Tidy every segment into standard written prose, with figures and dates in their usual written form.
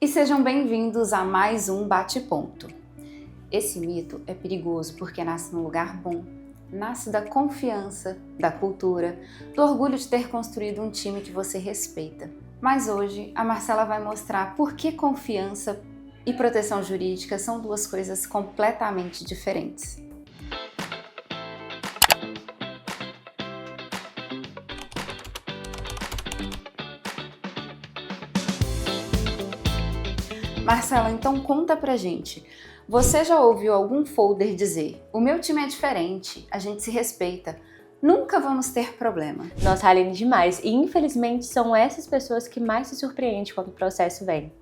E sejam bem-vindos a mais um Bate-Ponto. Esse mito é perigoso porque nasce num lugar bom, nasce da confiança, da cultura, do orgulho de ter construído um time que você respeita. Mas hoje a Marcela vai mostrar por que confiança e proteção jurídica são duas coisas completamente diferentes. Marcela, então conta pra gente. Você já ouviu algum folder dizer: o meu time é diferente, a gente se respeita, nunca vamos ter problema? Nossa, Aline, demais. E infelizmente são essas pessoas que mais se surpreendem quando o processo vem.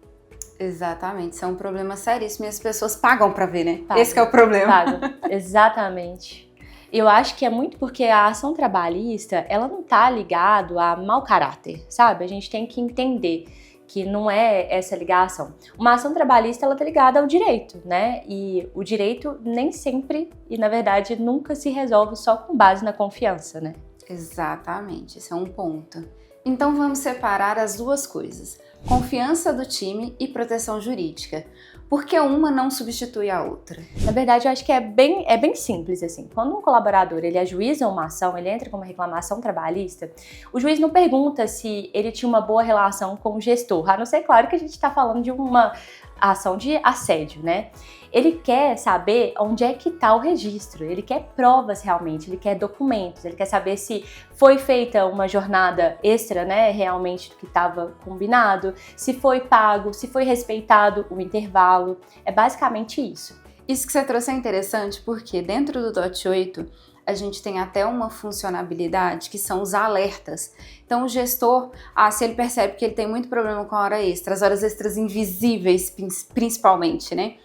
Exatamente, isso é um problema seríssimo e as pessoas pagam pra ver, né? Pagam, Esse que é o problema. Pagam, exatamente. Eu acho que é muito porque a ação trabalhista, ela não tá ligado a mau caráter, sabe? A gente tem que entender que não é essa ligação. Uma ação trabalhista, ela tá ligada ao direito, né? E o direito nem sempre, e na verdade nunca se resolve só com base na confiança, né? Exatamente, esse é um ponto. Então vamos separar as duas coisas: confiança do time e proteção jurídica. Porque uma não substitui a outra. Na verdade, eu acho que é bem simples, assim. Quando um colaborador, ele ajuiza uma ação, ele entra com uma reclamação trabalhista, o juiz não pergunta se ele tinha uma boa relação com o gestor, a não ser, claro, que a gente está falando de uma ação de assédio, né? Ele quer saber onde é que está o registro, ele quer provas realmente, ele quer documentos, ele quer saber se foi feita uma jornada extra, né, realmente do que estava combinado, se foi pago, se foi respeitado o intervalo, é basicamente isso. Isso que você trouxe é interessante porque dentro do DOT 8 a gente tem até uma funcionalidade que são os alertas. Então o gestor, se ele percebe que ele tem muito problema com a hora extra, as horas extras invisíveis principalmente, né?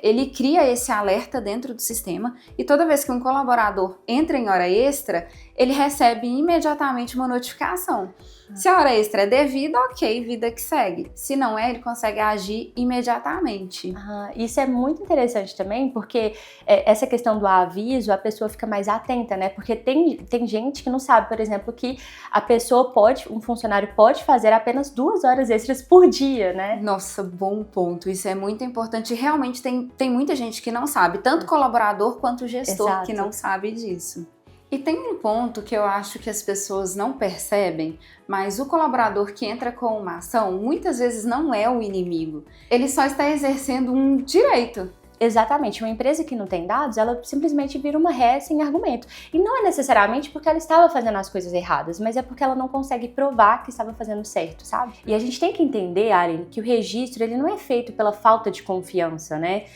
Ele cria esse alerta dentro do sistema e toda vez que um colaborador entra em hora extra, ele recebe imediatamente uma notificação. Se a hora extra é devida, ok, vida que segue. Se não é, ele consegue agir imediatamente. Isso é muito interessante também, porque essa questão do aviso, a pessoa fica mais atenta, né? Porque tem gente que não sabe, por exemplo, que a pessoa um funcionário pode fazer apenas 2 horas extras por dia, né? Nossa, bom ponto. Isso é muito importante. Realmente tem muita gente que não sabe, tanto colaborador quanto gestor. Exato. Que não sabe disso. E tem um ponto que eu acho que as pessoas não percebem, mas o colaborador que entra com uma ação muitas vezes não é o inimigo. Ele só está exercendo um direito. Exatamente. Uma empresa que não tem dados, ela simplesmente vira uma ré sem argumento. E não é necessariamente porque ela estava fazendo as coisas erradas, mas é porque ela não consegue provar que estava fazendo certo, sabe? E a gente tem que entender, Aline, que o registro ele não é feito pela falta de confiança, né?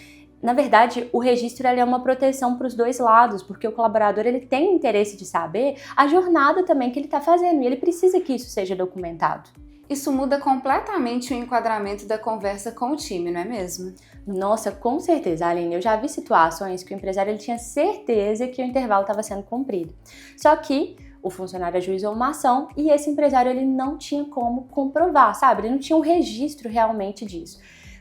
Na verdade, o registro ele é uma proteção para os dois lados, porque o colaborador ele tem interesse de saber a jornada também que ele está fazendo e ele precisa que isso seja documentado. Isso muda completamente o enquadramento da conversa com o time, não é mesmo? Nossa, com certeza, Aline. Eu já vi situações que o empresário ele tinha certeza que o intervalo estava sendo cumprido. Só que o funcionário ajuizou uma ação e esse empresário ele não tinha como comprovar, sabe? Ele não tinha um registro realmente disso.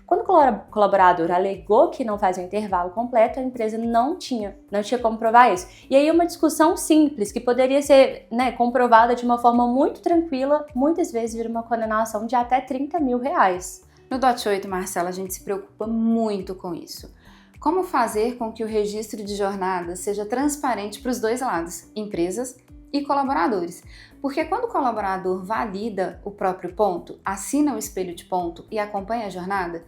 Quando o colaborador alegou que não fazia o intervalo completo, a empresa não tinha como provar isso. E aí uma discussão simples, que poderia ser, né, comprovada de uma forma muito tranquila, muitas vezes vira uma condenação de até R$30 mil. No DOT 8, Marcela, a gente se preocupa muito com isso. Como fazer com que o registro de jornada seja transparente para os dois lados, empresas e colaboradores. Porque quando o colaborador valida o próprio ponto, assina o espelho de ponto e acompanha a jornada,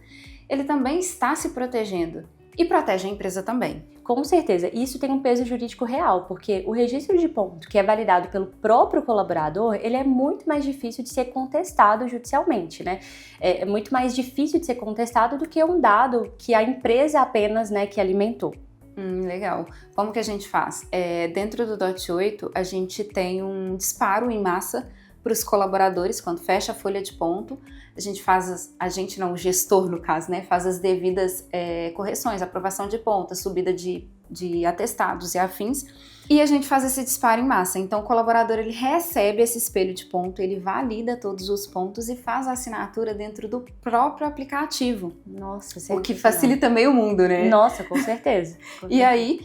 ele também está se protegendo e protege a empresa também. Com certeza, isso tem um peso jurídico real, porque o registro de ponto, que é validado pelo próprio colaborador, ele é muito mais difícil de ser contestado judicialmente, né? É muito mais difícil de ser contestado do que um dado que a empresa apenas, né, que alimentou. Legal. Como que a gente faz? Dentro do DOT 8, a gente tem um disparo em massa para os colaboradores, quando fecha a folha de ponto, o gestor no caso, né, faz as devidas correções, aprovação de ponta, subida de atestados e afins, e a gente faz esse disparo em massa. Então o colaborador ele recebe esse espelho de ponto, ele valida todos os pontos e faz a assinatura dentro do próprio aplicativo. Nossa, o que facilita meio mundo, né? Nossa, com certeza. E aí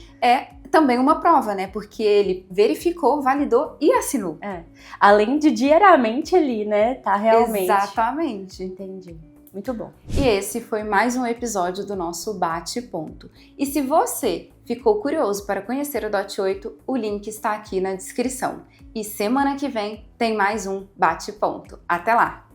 também uma prova, né? Porque ele verificou, validou e assinou. Além de diariamente ali, né? Tá realmente. Exatamente. Entendi. Muito bom. E esse foi mais um episódio do nosso Bate-Ponto. E se você ficou curioso para conhecer o DOT 8, o link está aqui na descrição. E semana que vem tem mais um Bate-Ponto. Até lá!